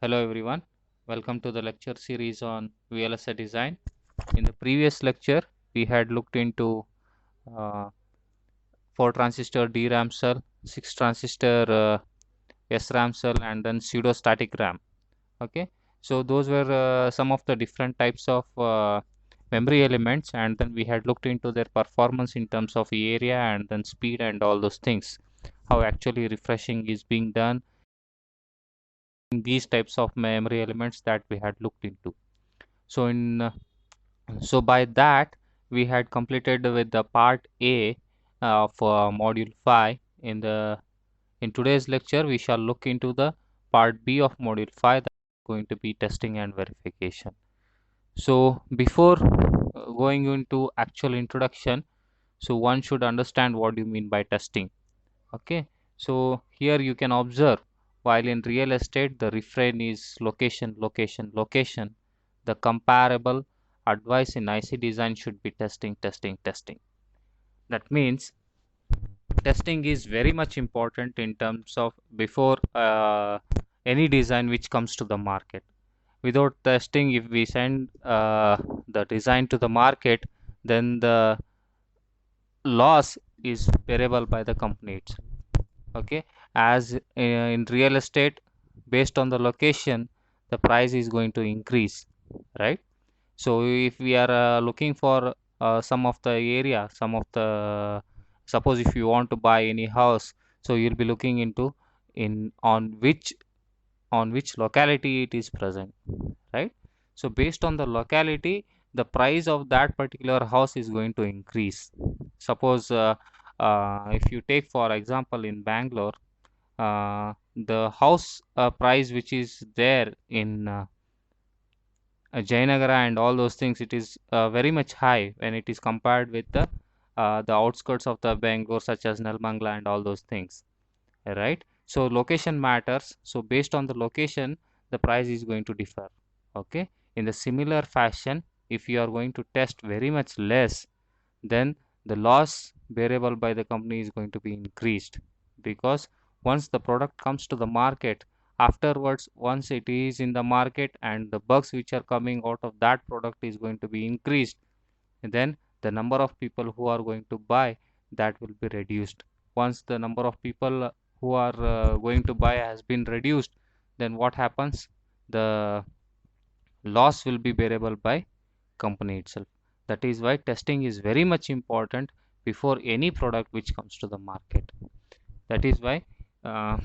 Hello everyone, welcome to the lecture series on VLSI design. In the previous lecture, we had looked into uh, 4 transistor DRAM cell, 6 transistor SRAM cell, and then pseudo static RAM. Okay, so those were some of the different types of memory elements, and then we had looked into their performance in terms of area and then speed and all those things, how actually refreshing is being done in these types of memory elements that we had looked into. So in so by that we had completed with the part A of module 5. In today's lecture we shall look into the part B of module 5, that is going to be testing and verification. So before going into actual introduction, so one should understand what you mean by testing. Okay, so here you can observe, while in real estate the refrain is location, location, location, the comparable advice in IC design should be testing, testing, testing. That means testing is very much important in terms of before any design which comes to the market. Without testing, if we send the design to the market, then the loss is bearable by the company itself. Okay, as in real estate, based on the location, the price is going to increase, right? So if we are looking for some of the area, some of the, suppose if you want to buy any house, so you'll be looking into in on which locality it is present, right? So based on the locality, the price of that particular house is going to increase. Suppose if you take for example in Bangalore, the house price which is there in Jayanagara and all those things, it is very much high when it is compared with the outskirts of the Bangalore, such as Nelmangla and all those things, right? So location matters. So based on the location, the price is going to differ. Okay. In the similar fashion, if you are going to test very much less, then the loss bearable by the company is going to be increased, because once the product comes to the market, afterwards once it is in the market and the bugs which are coming out of that product is going to be increased, then the number of people who are going to buy, that will be reduced. Once the number of people who are going to buy has been reduced, then what happens? The loss will be bearable by company itself. That is why testing is very much important before any product which comes to the market. That is why uh,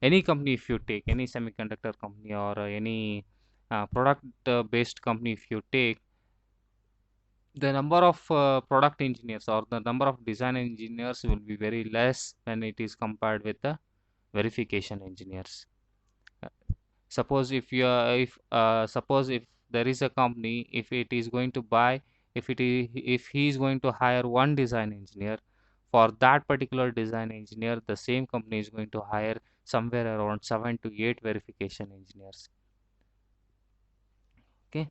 any company, if you take any semiconductor company or any product based company, if you take, the number of product engineers or the number of design engineers will be very less when it is compared with the verification engineers. Uh, suppose if you are if suppose if there is a company, if it is going to buy, if he is going to hire one design engineer, for that particular design engineer the same company is going to hire somewhere around 7 to 8 verification engineers. Okay,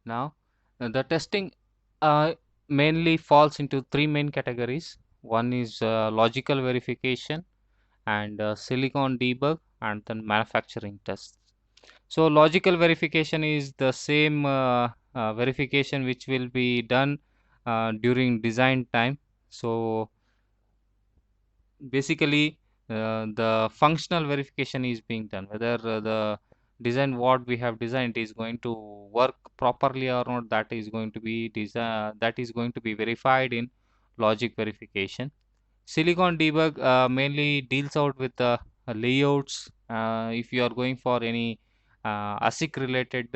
now the testing mainly falls into three main categories. One is logical verification, and silicon debug, and then manufacturing tests. So logical verification is the same verification which will be done during design time. So basically the functional verification is being done, whether the design what we have designed is going to work properly or not, that is going to be verified in logic verification. Silicon debug mainly deals out with the layouts. If you are going for any ASIC related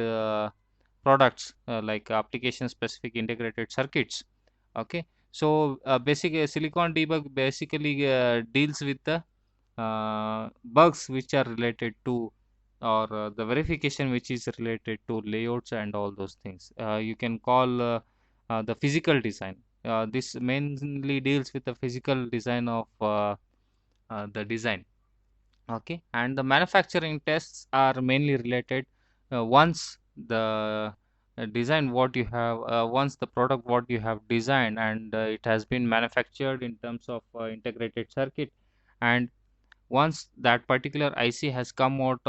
products like application specific integrated circuits. Okay, so basically silicon debug basically deals with the bugs which are related to, or the verification which is related to layouts and all those things. You can call the physical design. This mainly deals with the physical design of the design. Okay, and the manufacturing tests are mainly related once the design what you have once the product what you have designed and it has been manufactured in terms of integrated circuit, and once that particular IC has come out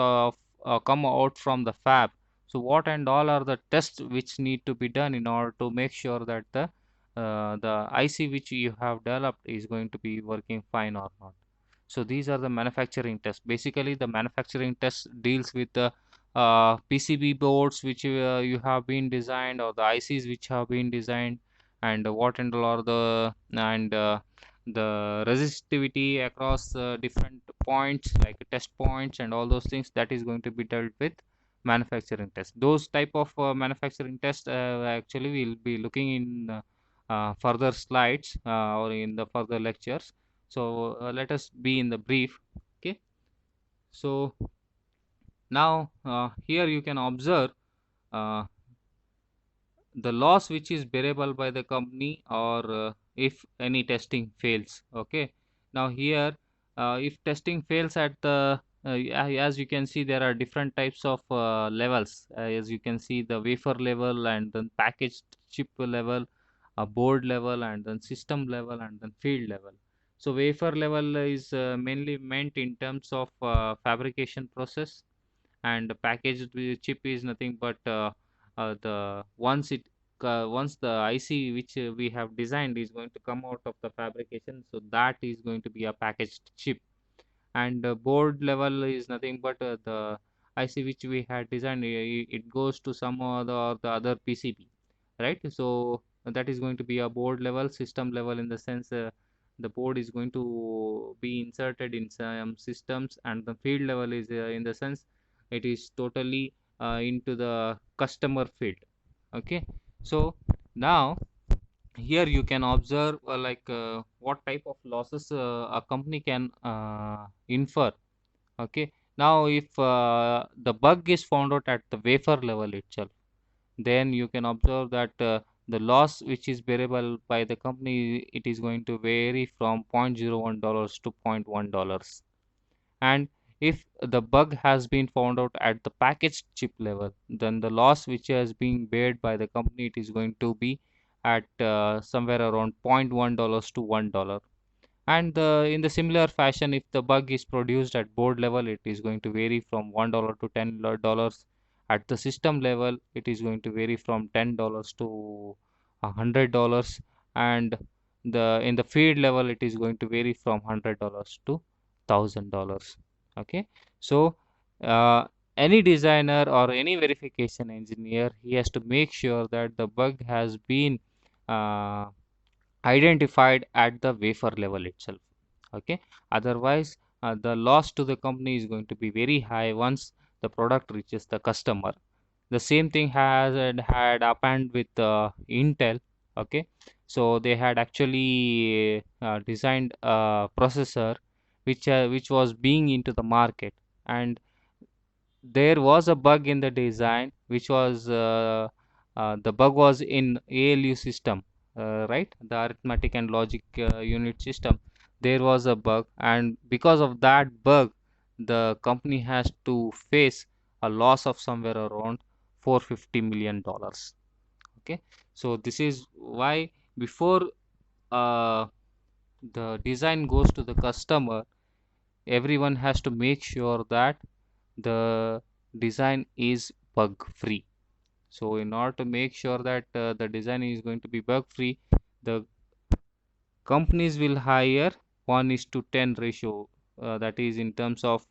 from the fab, so what and all are the tests which need to be done in order to make sure that the IC which you have developed is going to be working fine or not. So these are the manufacturing tests. Basically, the manufacturing test deals with the PCB boards which you have been designed, or the ICs which have been designed, and what and all are the resistivity across different points like test points and all those things, that is going to be dealt with manufacturing test. Those type of manufacturing tests actually we'll be looking in further slides or in the further lectures. So let us be in the brief. Okay, so now here you can observe uh, the loss which is bearable by the company, or if any testing fails. Okay, now here if testing fails at the as you can see, there are different types of levels. As you can see, the wafer level, and then packaged chip level, board level, and then system level, and then field level. So wafer level is mainly meant in terms of fabrication process, and packaged chip is nothing but the once the IC which we have designed is going to come out of the fabrication, so that is going to be a packaged chip. And board level is nothing but the IC which we had designed, it goes to some or the other PCB, right? So that is going to be a board level. System level, in the sense the board is going to be inserted in some systems, and the field level is in the sense it is totally into the customer field. Okay, so now here you can observe what type of losses a company can infer. Okay, now if the bug is found out at the wafer level itself, then you can observe that the loss which is bearable by the company, it is going to vary from $0.01 to $0.1. And if the bug has been found out at the packaged chip level, then the loss which has been bared by the company, it is going to be at somewhere around $0.1 to $1. And in the similar fashion, if the bug is produced at board level, it is going to vary from $1 to $10. At the system level, it is going to vary from $10 to $100. And in the field level, it is going to vary from $100 to $1,000. Okay, so uh, any designer or any verification engineer, he has to make sure that the bug has been uh, identified at the wafer level itself. Okay, otherwise the loss to the company is going to be very high once the product reaches the customer. The same thing had happened with Intel. Okay, so they had actually designed a processor which was being into the market, and there was a bug in the design which was the bug was in ALU system, right, the arithmetic and logic unit system. There was a bug, and because of that bug, the company has to face a loss of somewhere around $450 million. Okay, so this is why before uh, the design goes to the customer, everyone has to make sure that the design is bug free. So in order to make sure that the design is going to be bug free, the companies will hire 1 is to 10 ratio, that is in terms of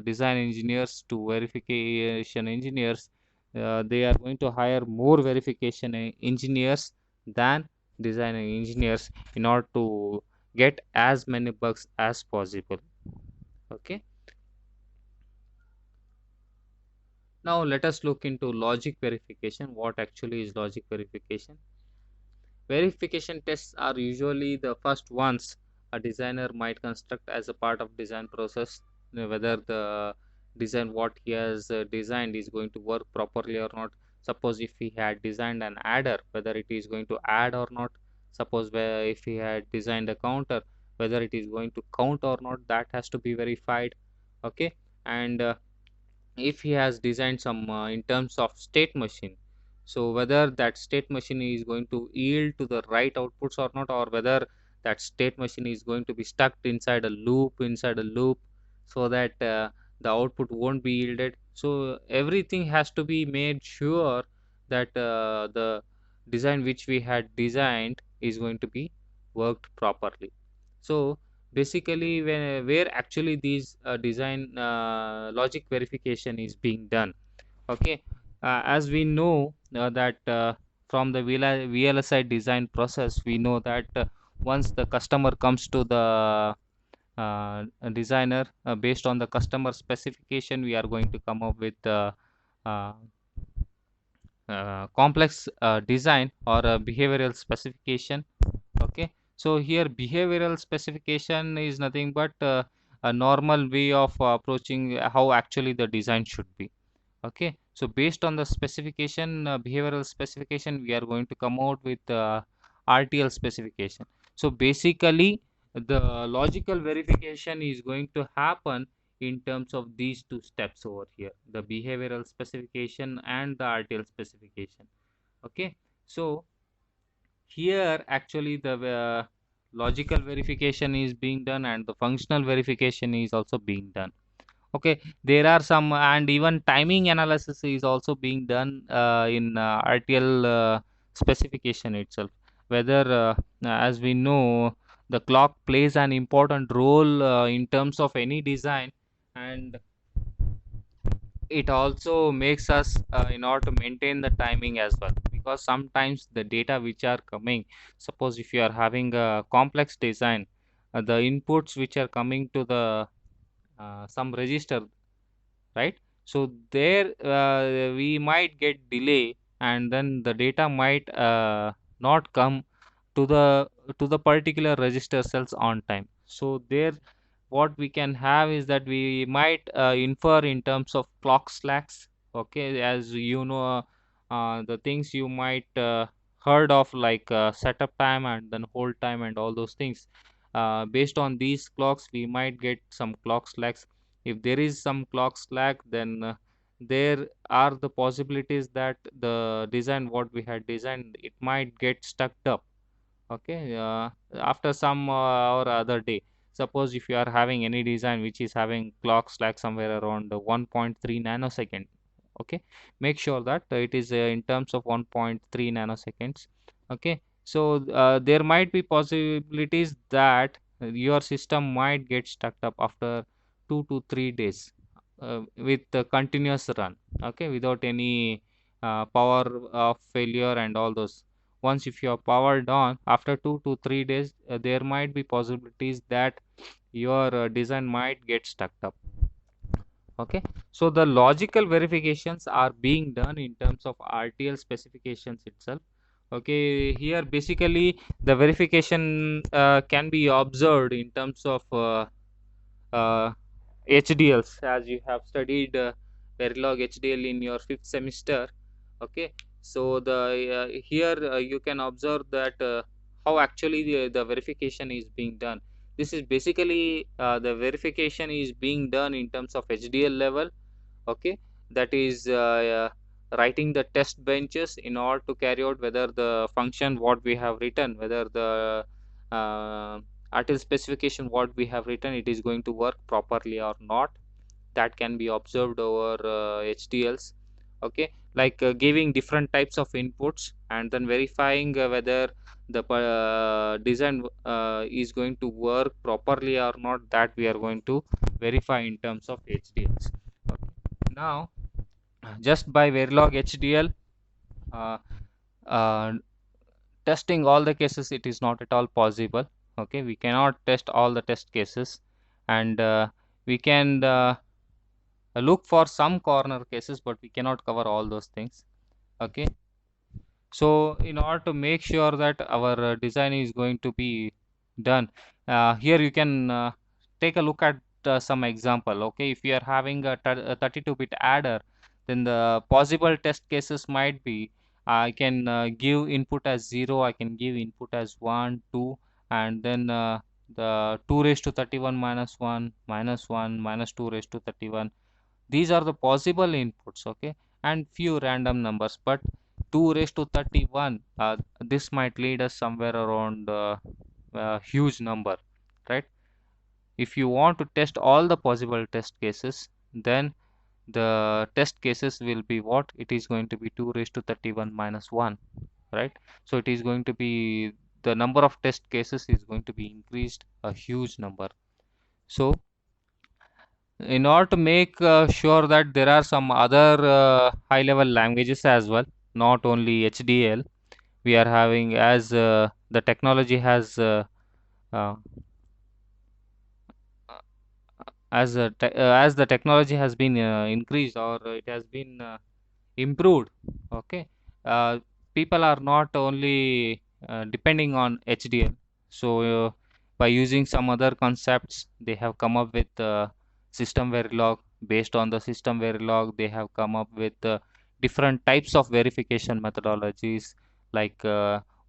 design engineers to verification engineers. They are going to hire more verification engineers than design engineers in order to get as many bugs as possible. Okay, now let us look into logic verification. What actually is logic verification? Verification tests are usually the first ones a designer might construct as a part of design process, whether the design what he has designed is going to work properly or not. Suppose if he had designed an adder, whether it is going to add or not. Suppose if he had designed a counter, whether it is going to count or not, that has to be verified. Okay, and if he has designed some in terms of state machine, so whether that state machine is going to yield to the right outputs or not, or whether that state machine is going to be stuck inside a loop, so that the output won't be yielded. So everything has to be made sure that the design which we had designed is going to be worked properly. So basically, where actually these design logic verification is being done. Okay, as we know that from the VLSI design process, we know that once the customer comes to the a designer, based on the customer specification, we are going to come up with uh, complex design or a behavioral specification. Okay, so here behavioral specification is nothing but a normal way of approaching how actually the design should be. Okay, so based on the specification, behavioral specification, we are going to come out with RTL specification. So basically the logical verification is going to happen in terms of these two steps over here, the behavioral specification and the RTL specification. Okay, so here actually the logical verification is being done and the functional verification is also being done. Okay, there are some, and even timing analysis is also being done in RTL specification itself. Whether, as we know, the clock plays an important role in terms of any design, and it also makes us in order to maintain the timing as well, because sometimes the data which are coming, suppose if you are having a complex design, the inputs which are coming to the some register, right? So there we might get delay, and then the data might not come to the particular register cells on time. So there what we can have is that we might infer in terms of clock slacks. Okay, as you know, the things you might heard of, like setup time and then hold time and all those things. Based on these clocks, we might get some clock slacks. If there is some clock slack, then there are the possibilities that the design what we had designed, it might get stuck up. Okay, after some or other day, suppose if you are having any design which is having clock slack somewhere around 1.3 nanosecond. Okay, make sure that it is in terms of 1.3 nanoseconds. Okay, so there might be possibilities that your system might get stuck up after 2 to 3 days with the continuous run. Okay, without any power of failure and all those. Once if you are powered on, after 2 to 3 days, there might be possibilities that your design might get stuck up. Okay, so the logical verifications are being done in terms of RTL specifications itself. Okay, here basically the verification can be observed in terms of uh, HDLs, as you have studied Verilog HDL in your 5th semester. Okay, so the here you can observe that how actually the verification is being done. This is basically the verification is being done in terms of HDL level. Okay, that is writing the test benches in order to carry out whether the function what we have written, whether the RTL specification what we have written, it is going to work properly or not. That can be observed over HDLs. Okay, like giving different types of inputs and then verifying whether the design is going to work properly or not, that we are going to verify in terms of HDLs. Okay. Now just by Verilog HDL uh, uh, testing all the cases, it is not at all possible. Okay, we cannot test all the test cases, and we can look for some corner cases, but we cannot cover all those things. Okay, so in order to make sure that our design is going to be done, here you can take a look at some example. Okay, if you are having a 32-bit adder, then the possible test cases might be, I can give input as 0, I can give input as 1, 2, and then the 2 raised to 31 minus 1 minus 1 minus 2 raised to 31. These are the possible inputs. Okay, and few random numbers, but 2 raised to 31, this might lead us somewhere around a huge number, right? if you want to test all the possible test cases, then the test cases will be what? It is going to be 2 raised to 31 minus 1, right? So it is going to be, the number of test cases is going to be increased a huge number. So in order to make sure that there are some other high level languages as well, not only HDL, we are having, as the technology has uh, as the technology has been increased, or it has been improved. Okay, uh, people are not only depending on HDL. So by using some other concepts, they have come up with system verilog. Based on the system verilog, they have come up with different types of verification methodologies, like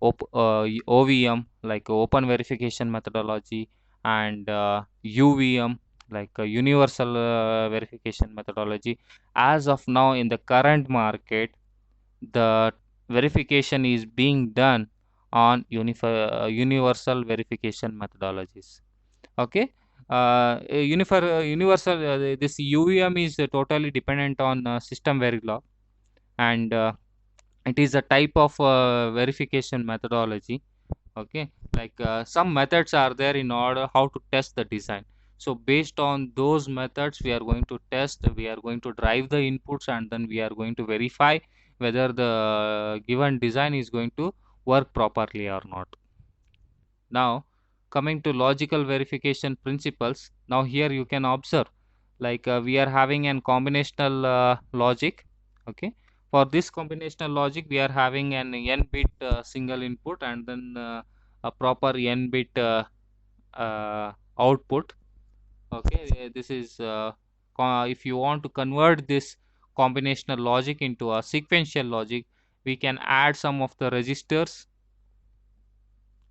OVM, like open verification methodology, and UVM, like universal verification methodology. As of now, in the current market, the verification is being done on universal verification methodologies. Okay, universal, this UVM is totally dependent on system verilog, and it is a type of verification methodology. Okay, like some methods are there in order how to test the design. So based on those methods, we are going to test, we are going to drive the inputs, and then we are going to verify whether the given design is going to work properly or not. Now coming to logical verification principles, now here you can observe, like we are having an combinational logic. Okay, for this combinational logic, we are having an n bit single input, and then a proper n bit output. Okay, this is if you want to convert this combinational logic into a sequential logic, we can add some of the registers,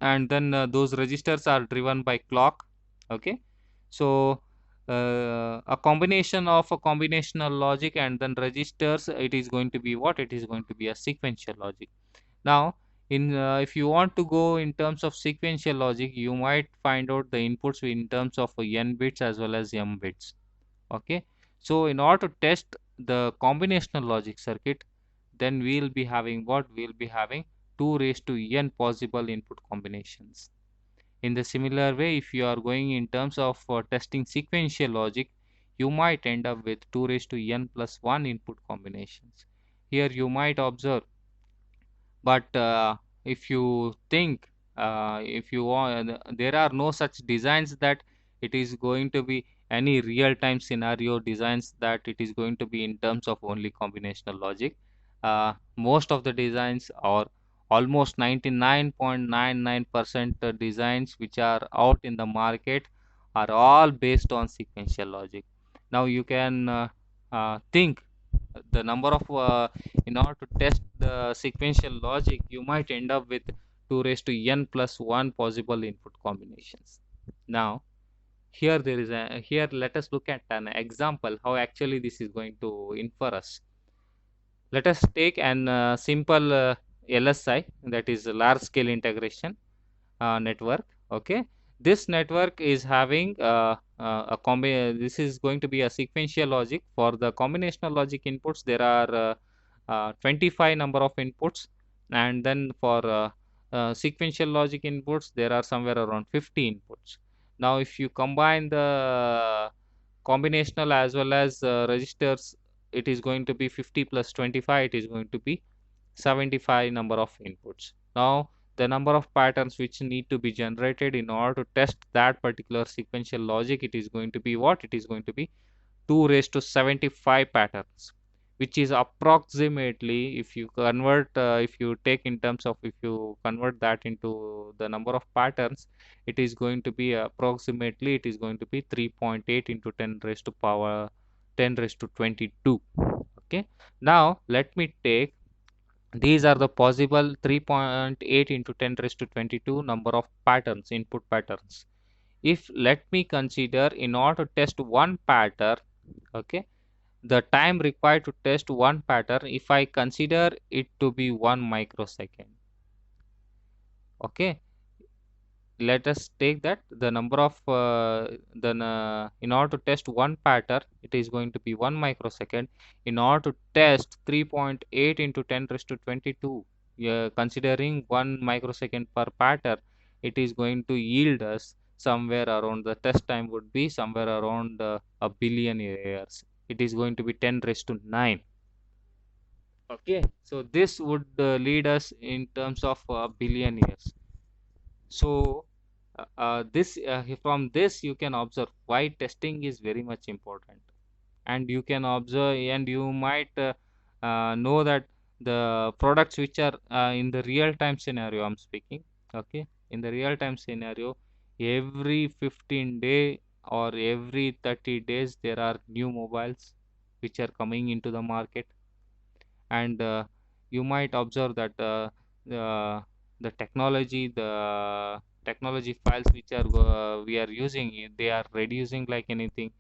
and then those registers are driven by clock. Okay, so a combination of a combinational logic and then registers, it is going to be what? It is going to be a sequential logic. Now in if you want to go in terms of sequential logic, you might find out the inputs in terms of n bits as well as m bits. Okay, so in order to test the combinational logic circuit, then we'll be having what? We'll be having 2 raised to n possible input combinations. In the similar way, if you are going in terms of testing sequential logic, you might end up with 2 raised to n plus 1 input combinations. Here you might observe, but if you think, if you want, there are no such designs that it is going to be any real time scenario designs that it is going to be in terms of only combinational logic. Most of the designs, or almost 99.99% designs which are out in the market, are all based on sequential logic. Now you can think the number of in order to test the sequential logic, you might end up with 2 raised to n plus 1 possible input combinations. Now here there is a, here let us look at an example how actually this is going to infer us. Let us take an simple LSI, that is large scale integration network. Okay, this network is having this is going to be a sequential logic. For the combinational logic inputs, there are 25 number of inputs, and then for sequential logic inputs, there are somewhere around 50 inputs. Now if you combine the combinational as well as registers, it is going to be 50 plus 25, it is going to be 75 number of inputs. Now the number of patterns which need to be generated in order to test that particular sequential logic, it is going to be what? It is going to be 2 raised to 75 patterns, which is approximately, if you convert, if you take in terms of, if you convert that into the number of patterns, it is going to be approximately, it is going to be 3.8 into 10 raised to power 10 raised to 22. Okay, now let me take, these are the possible 3.8 into 10 raised to 22 number of patterns, input patterns. If let me consider, in order to test one pattern, okay, the time required to test one pattern, if I consider it to be 1 microsecond. Okay, let us take that the number of in order to test one pattern, it is going to be 1 microsecond. In order to test 3.8 into 10 raised to 22, considering 1 microsecond per pattern, it is going to yield us somewhere around, the test time would be somewhere around a billion years. It is going to be 10 raised to 9. Okay, so this would lead us in terms of a billion years. So this from this you can observe why testing is very much important, and you can observe, and you might know that the products which are in the real time scenario I'm speaking. Okay, in the real time scenario, every 15 day or every 30 days there are new mobiles which are coming into the market. And you might observe that the technology files which are we are using, they are reducing like anything.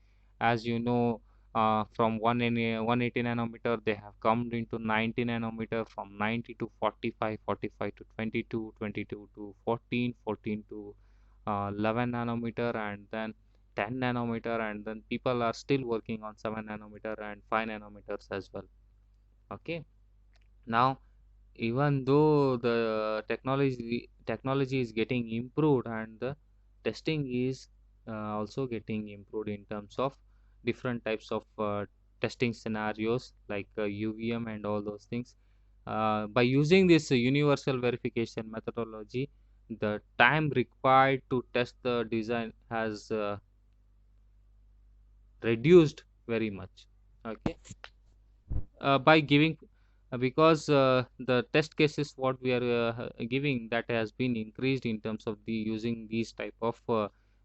As you know, from 180 nanometer they have come into 90 nanometer, from 90 to 45, 45 to 22, 22 to 14, 14 to 11 nanometer, and then 10 nanometer, and then people are still working on 7 nanometer and 5 nanometers as well. Okay, now even though the technology is getting improved, and the testing is also getting improved in terms of different types of testing scenarios like UVM and all those things. By using this universal verification methodology, the time required to test the design has reduced very much. Okay, by giving because the test cases what we are giving, that has been increased in terms of the using these type of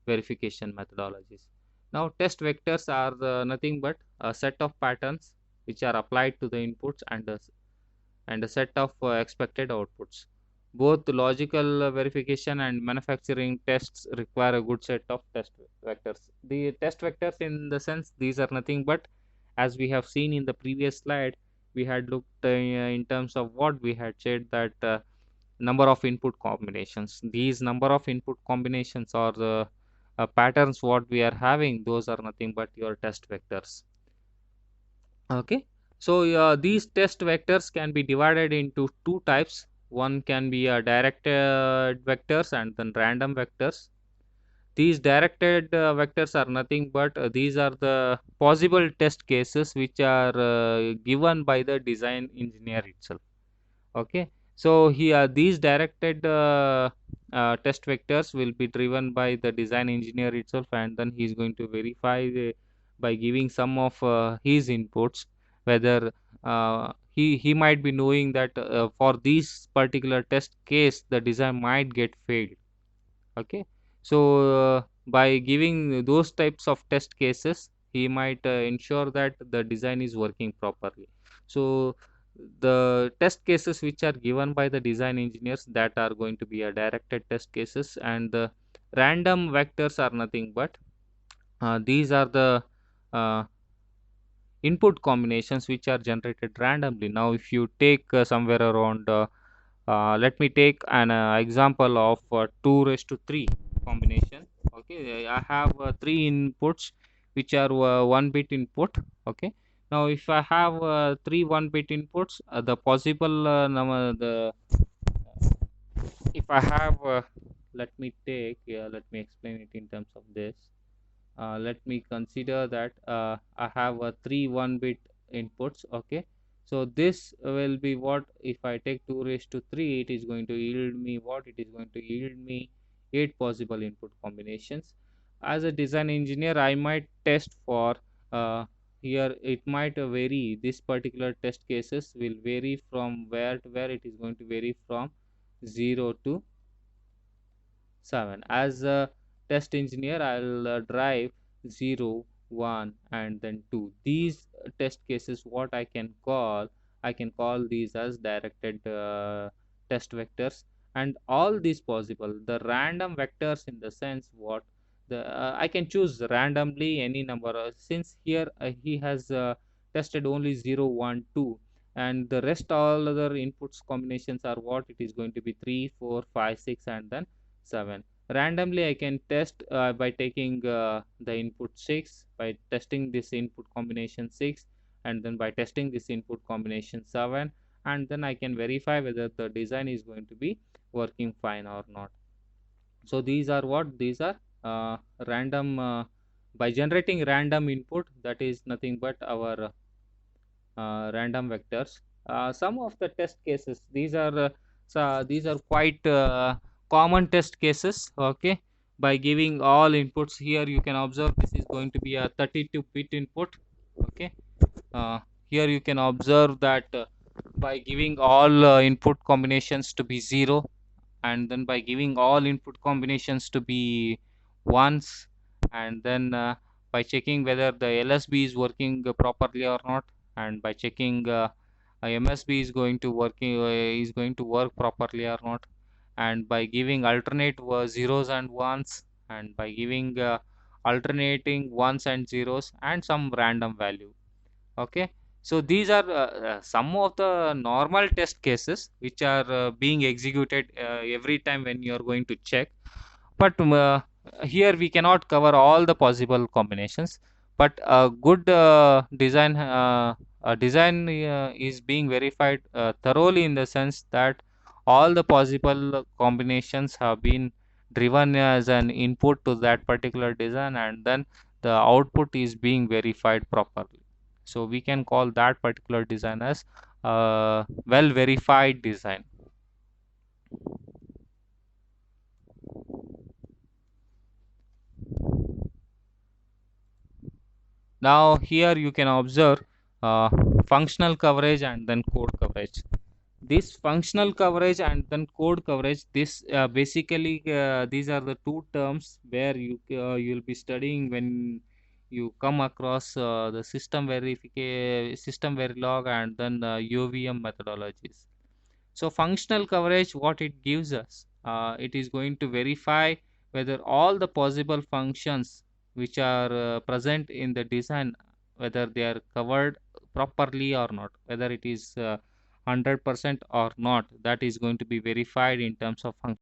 verification methodologies. Now test vectors are nothing but a set of patterns which are applied to the inputs, and a set of expected outputs. Both logical verification and manufacturing tests require a good set of test vectors. The test vectors, in the sense, these are nothing but, as we have seen in the previous slide, we had looked in terms of what we had said, that number of input combinations. These number of input combinations, or the patterns what we are having, those are nothing but your test vectors. Okay, so these test vectors can be divided into two types. One can be directed vectors and then random vectors. These directed vectors are nothing but these are the possible test cases which are given by the design engineer itself. Okay, so here these directed test vectors will be driven by the design engineer itself, and then he is going to verify by giving some of his inputs, whether he might be knowing that for this particular test case the design might get failed. Okay, so by giving those types of test cases, he might ensure that the design is working properly. So the test cases which are given by the design engineers, that are going to be a directed test cases, and the random vectors are nothing but these are the uh, input combinations which are generated randomly. Now if you take somewhere around let me take an example of 2 raised to 3 combination. Okay, I have 3 inputs which are 1 bit input. Okay, now if I have 3 1 bit inputs, the possible number, the if I have let me take, let me explain it in terms of this. Let me consider that I have a 3 1 bit inputs. Okay, so this will be what, if I take 2 raised to 3, it is going to yield me what, it is going to yield me 8 possible input combinations. As a design engineer, I might test for here it might vary, this particular test cases will vary from where to where, it is going to vary from 0 to 7. As a test engineer, I'll drive 0, 1, and then 2. These test cases, what I can call these as directed test vectors. And all these possible, the random vectors, in the sense what, the I can choose randomly any number, since here he has tested only 0, 1, 2, and the rest all other inputs combinations are what, it is going to be 3, 4, 5, 6, and then 7. Randomly I can test by taking the input 6, by testing this input combination 6, and then by testing this input combination 7, and then I can verify whether the design is going to be working fine or not. So these are what? These are random, by generating random input, that is nothing but our random vectors. Some of the test cases, these are quite common test cases. Okay, by giving all inputs, here you can observe this is going to be a 32-bit input. Okay, uh, here you can observe that by giving all input combinations to be 0, and then by giving all input combinations to be ones, and then by checking whether the LSB is working properly or not, and by checking MSB is going to work properly or not, and by giving alternate zeros and ones, and by giving alternating ones and zeros and some random value. Okay, so these are some of the normal test cases which are being executed every time when you are going to check. But here we cannot cover all the possible combinations, but a good design is being verified thoroughly, in the sense that all the possible combinations have been driven as an input to that particular design, and then the output is being verified properly. So we can call that particular design as well verified design. Now here you can observe uh, functional coverage and then code coverage. This functional coverage and then code coverage, this basically these are the two terms where you'll be studying when you come across the system verilog and then UVM methodologies. So functional coverage, what it gives us, it is going to verify whether all the possible functions which are present in the design, whether they are covered properly or not, whether it is 100% or not, that is going to be verified in terms of function.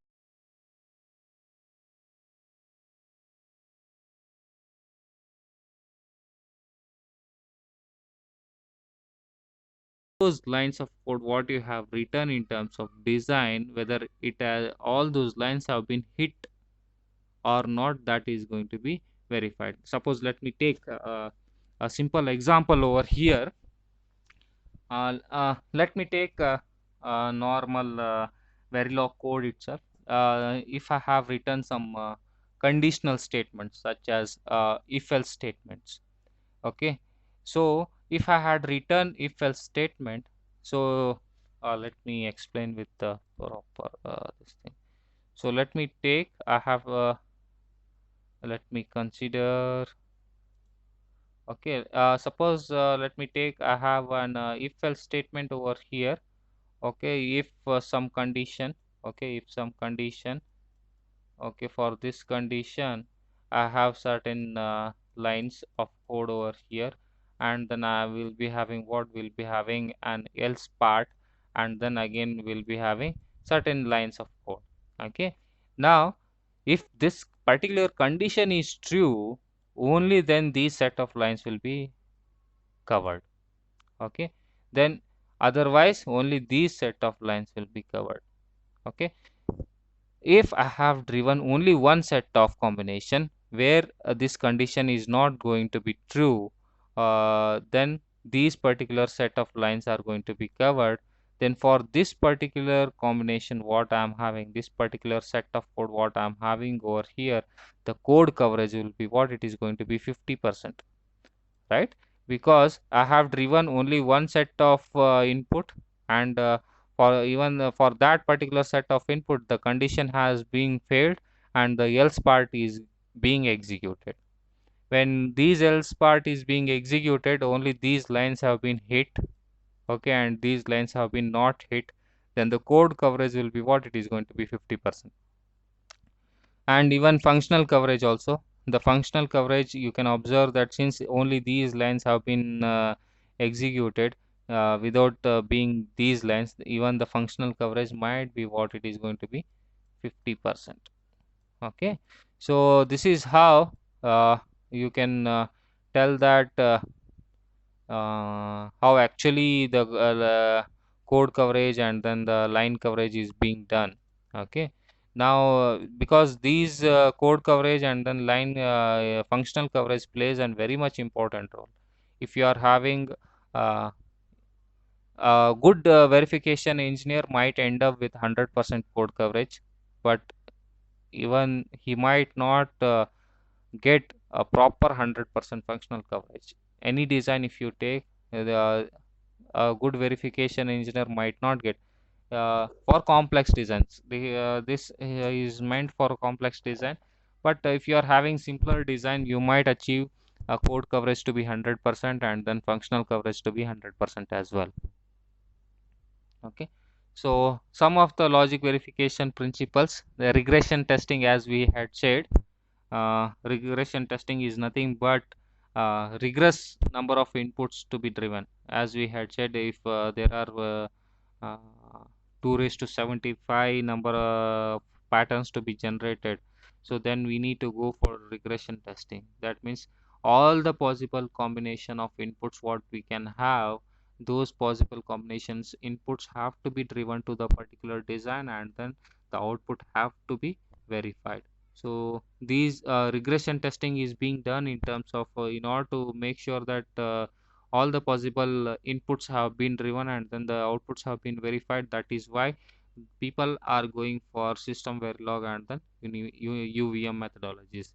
Those lines of code what you have written in terms of design, whether it all those lines have been hit or not, that is going to be verified. Suppose let me take a simple example over here. Let me take a normal Verilog code itself. If I have written some conditional statements such as if-else statements. Okay, so if I had written if-else statement, so let me explain with the proper this thing. So let me take, I have let me consider. Okay, suppose let me take, I have an if-else statement over here. Okay, if some condition, okay, if some condition, okay, for this condition I have certain lines of code over here, and then I will be having what, will be having an else part, and then again will be having certain lines of code. Okay, now if this particular condition is true, only then these set of lines will be covered. Okay, then otherwise only these set of lines will be covered. Okay, if I have driven only one set of combination where this condition is not going to be true, then these particular set of lines are going to be covered. Then for this particular combination what I am having, this particular set of code what I am having over here, the code coverage will be what, it is going to be 50%, right? Because I have driven only one set of input, and for even for that particular set of input the condition has been failed, and the else part is being executed. When these else part is being executed, only these lines have been hit. Okay, and these lines have been not hit, then the code coverage will be what, it is going to be 50%. And even functional coverage also, the functional coverage you can observe that since only these lines have been executed without being these lines, even the functional coverage might be what, it is going to be 50%. Okay, so this is how you can tell that how actually the code coverage and then the line coverage is being done. Okay, now because these code coverage and then line functional coverage plays a very much important role. If you are having uh, a good verification engineer might end up with 100% code coverage, but even he might not get a proper 100% functional coverage. Any design if you take, a good verification engineer might not get for complex designs. This is meant for complex design, but if you are having simpler design, you might achieve a code coverage to be 100% and then functional coverage to be 100% as well. Okay, so some of the logic verification principles, the regression testing, as we had said, regression testing is nothing but regress number of inputs to be driven. As we had said, if there are uh, 2 raised to 75 number of patterns to be generated, so then we need to go for regression testing. That means all the possible combination of inputs what we can have, those possible combinations inputs have to be driven to the particular design, and then the output have to be verified. So these regression testing is being done in terms of in order to make sure that all the possible inputs have been driven and then the outputs have been verified. That is why people are going for system verilog and then UVM methodologies.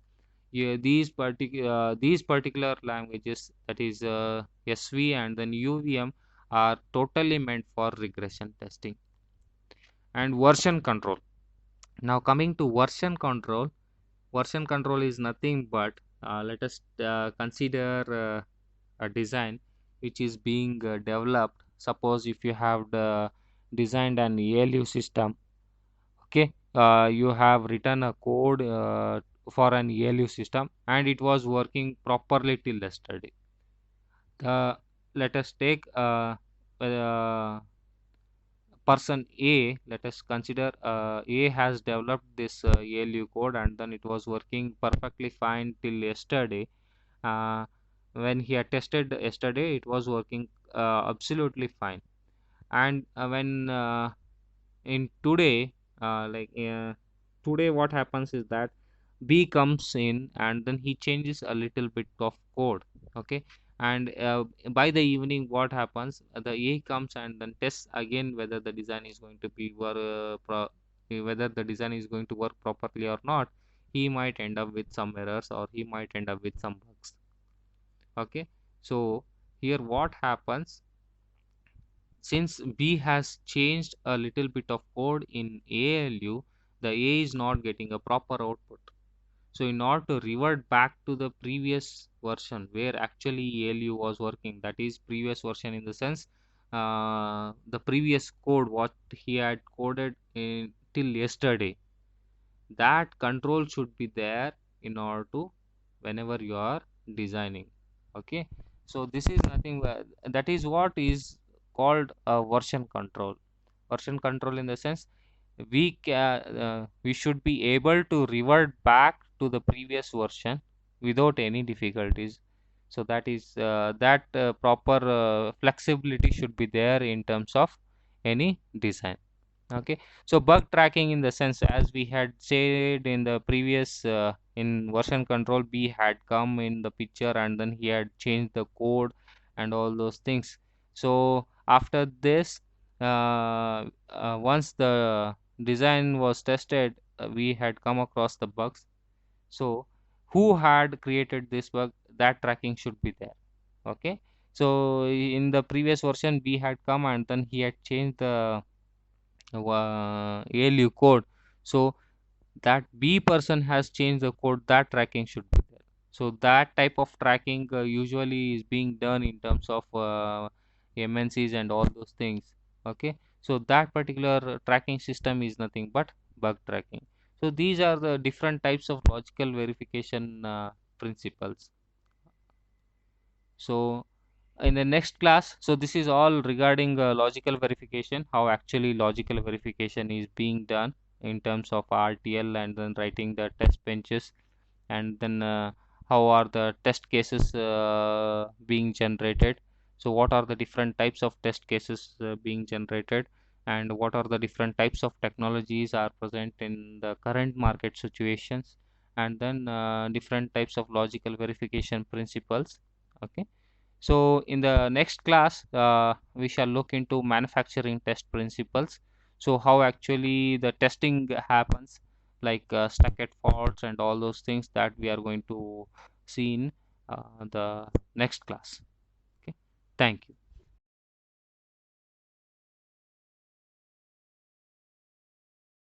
Yeah, these particular languages, that is SV and then UVM, are totally meant for regression testing. And version control. Now coming to version control is nothing but let us consider a design which is being developed. Suppose if you have designed an ALU system, okay, you have written a code for an ALU system and it was working properly till yesterday. Let us take uh, person A. Let us consider A has developed this ALU code and then it was working perfectly fine till yesterday. uh, when he had tested yesterday, it was working absolutely fine. And when in today, today what happens is that B comes in and then he changes a little bit of code. Okay, and by the evening what happens, the A comes and then tests again whether the design is going to be whether the design is going to work properly or not. He might end up with some errors or he might end up with some bugs. Okay, so here what happens, since B has changed a little bit of code in ALU, the A is not getting a proper output. So in order to revert back to the previous version where actually ALU was working, that is previous version in the sense the previous code what he had coded till yesterday, that control should be there in order to whenever you are designing. Okay, so this is nothing that is what is called a version control. Version control in the sense we should be able to revert back to the previous version without any difficulties. So that is that proper flexibility should be there in terms of any design. Okay, so bug tracking in the sense, as we had said in the previous in version control, B had come in the picture and then he had changed the code and all those things. So after this, once the design was tested, we had come across the bugs. So who had created this bug, that tracking should be there. Okay, so in the previous version B had come and then he had changed the ALU code. So that B person has changed the code, that tracking should be there. So that type of tracking usually is being done in terms of MNCs and all those things. Okay, so that particular tracking system is nothing but bug tracking. So these are the different types of logical verification principles. So in the next class, so this is all regarding logical verification, how actually logical verification is being done. in terms of RTL, and then writing the test benches, and then how are the test cases being generated. So what are the different types of test cases being generated, and what are the different types of technologies are present in the current market situations, and then different types of logical verification principles. Okay, so in the next class, we shall look into manufacturing test principles. So how actually the testing happens, like stuck faults and all those things that we are going to see in the next class. Okay, thank you.